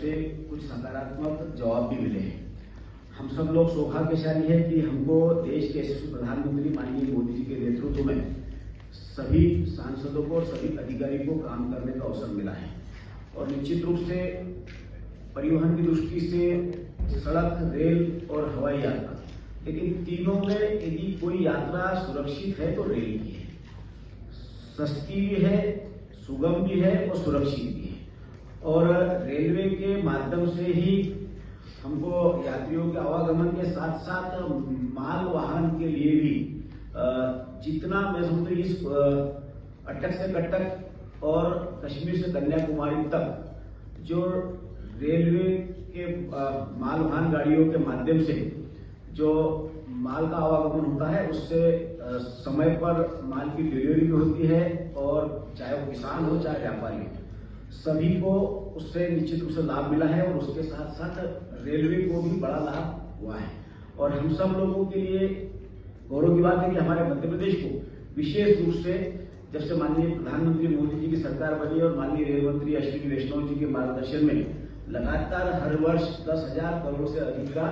से कुछ सकारात्मक जवाब भी मिले हैं। हम सब लोग सौभाग्यशाली है कि हमको देश के यशस्वी प्रधानमंत्री माननीय मोदी जी के नेतृत्व में सभी सांसदों को और सभी अधिकारियों को काम करने का अवसर मिला है। और निश्चित रूप से परिवहन की दृष्टि से सड़क, रेल और हवाई यात्रा, लेकिन तीनों में यदि कोई यात्रा सुरक्षित है तो रेल की है। सस्ती भी है, सुगम भी है और सुरक्षित भी है। और रेलवे के माध्यम से ही हमको यात्रियों के आवागमन के साथ साथ माल वाहन के लिए भी जितना मैं समझता हूँ इस अटक से कटक और कश्मीर से कन्याकुमारी तक जो रेलवे के माल वाहन गाड़ियों के माध्यम से जो माल का आवागमन होता है उससे समय पर माल की डिलीवरी भी होती है और चाहे वो किसान हो चाहे व्यापारी हो, सभी को उससे निश्चित रूप से लाभ मिला है। और उसके साथ साथ रेलवे को भी बड़ा लाभ हुआ है। और हम सब लोगों के लिए गौरव की बात है कि हमारे मध्य प्रदेश को विशेष रूप से जब से माननीय प्रधानमंत्री मोदी जी की सरकार बनी और माननीय रेल मंत्री अश्विनी वैष्णव जी के मार्गदर्शन में लगातार हर वर्ष 10,000 करोड़ से अधिक का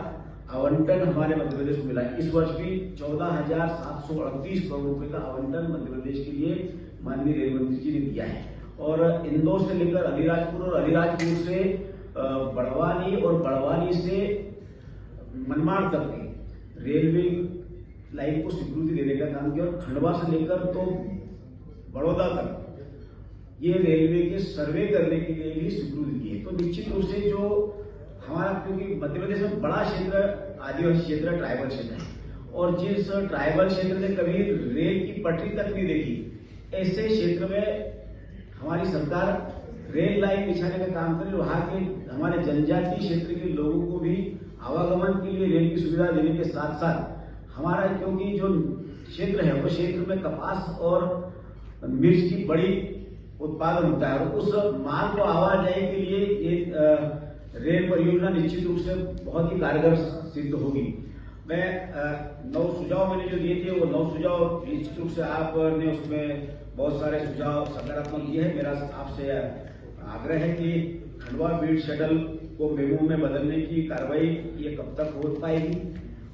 आवंटन हमारे मध्य प्रदेश को मिला है। इस वर्ष भी 14,738 करोड़ रुपए का आवंटन मध्य प्रदेश के लिए माननीय रेल मंत्री जी ने दिया है। और इंदौर से लेकर अलीराजपुर और अलीराजपुर से बड़वानी और बड़वानी से मनमाड़ तक के रेलवे लाइन को स्वीकृति देने का काम किया। और खंडवा से लेकर तो बड़ौदा तक ये रेलवे के सर्वे करने के लिए भी स्वीकृति दी है। तो निश्चित रूप से जो हमारा, क्योंकि मध्य प्रदेश में बड़ा क्षेत्र आदिवासी क्षेत्र, ट्राइबल क्षेत्र है, और जिस ट्राइबल क्षेत्र ने कभी रेल की पटरी तक नहीं देखी, ऐसे क्षेत्र में हमारी सरकार रेल लाइन बिछाने का काम करे। वहां के हमारे जनजातीय क्षेत्र के लोगों को भी आवागमन के लिए रेल की सुविधा देने के साथ साथ हमारा, क्योंकि जो क्षेत्र है वो क्षेत्र में कपास और मिर्च की बड़ी उत्पादन होता है, और उस माल को आवाजाही के लिए ये रेल परियोजना निश्चित रूप से बहुत ही कारगर सिद्ध होगी। मैं 9 सुझाव मैंने जो दिए थे वो 9 सुझाव निश्चित रूप से आपने उसमें बहुत सारे सुझाव सकारात्मक दिए हैं। मेरा आपसे आग्रह है कि खंडवा बीड़ शटल को मेमू में बदलने की कार्रवाई ये कब तक हो पाएगी,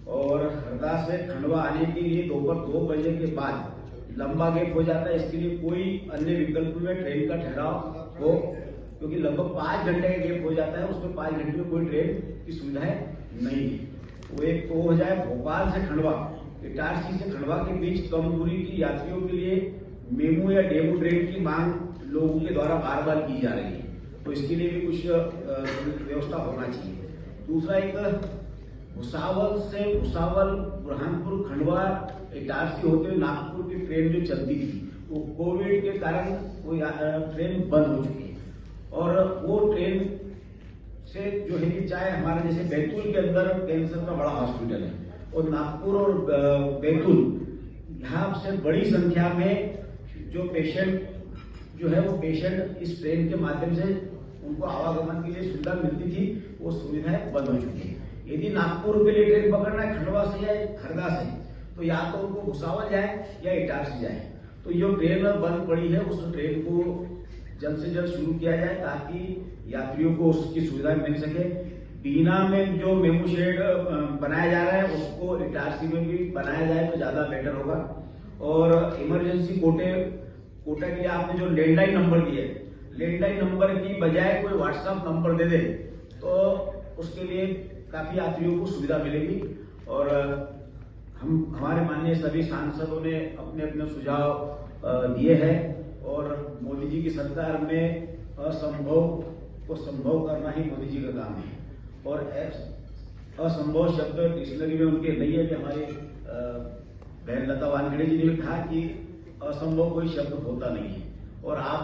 और हरदा से खंडवा आने के लिए दोपहर 2 बजे के बाद लंबा गैप हो जाता है, इसके लिए कोई अन्य विकल्प में ट्रेन का ठहराव हो, क्योंकि लगभग 5 घंटे का गैप हो जाता है, उसमें 5 घंटे में कोई ट्रेन की सुविधाएं नहीं है। वो एक तो हो जाए भोपाल से खंडवा, इटारसी से खंडवा के बीच कम दूरी की यात्रियों के लिए मेमू या डेमू ट्रेन की मांग लोगों के द्वारा बार बार की जा रही है, तो इसके लिए भी कुछ व्यवस्था होना चाहिए। दूसरा, एक भुसावल से बुरहानपुर खंडवा इटारसी होते हुए नागपुर की ट्रेन जो चलती थी वो कोविड के कारण वो ट्रेन बंद हो चुकी है। और वो ट्रेन से जो है कि चाहे हमारे जैसे बैतूल के अंदर कैंसर का बड़ा हॉस्पिटल है, और नागपुर और बैतूल यहाँ से बड़ी संख्या में जो पेशेंट जो है वो पेशेंट इस ट्रेन के माध्यम से उनको आवागमन के लिए सुविधा मिलती थी, वो सुविधाएं बंद हो चुकी है। यदि नागपुर के लिए ट्रेन पकड़ना है खंडवा से या हरदा से, तो या तो उनको भुसावल जाए या इटारसी जाए। तो ये ट्रेन बंद पड़ी है, उस ट्रेन को जल्द से जल्द शुरू किया जाए ताकि यात्रियों को उसकी सुविधा मिल सके। बीना में जो मेमू शेड बनाया जा रहा है उसको इटारसी में भी बनाया जाए तो ज्यादा बेटर होगा। और इमरजेंसी कोटा के लिए आपने जो लैंडलाइन नंबर दिए, लैंडलाइन नंबर की बजाय कोई व्हाट्सएप नंबर दे दे तो उसके लिए काफी यात्रियों को सुविधा मिलेगी। और हमारे माननीय सभी सांसदों ने अपने अपने सुझाव दिए हैं, और मोदी जी की सरकार में असंभव को संभव करना ही मोदी जी का काम है। और असंभव शब्द डिक्शनरी में उनके नहीं है कि हमारी बहन लता वानखेड़े जी ने भी कहा कि असंभव कोई शब्द होता नहीं है। और आप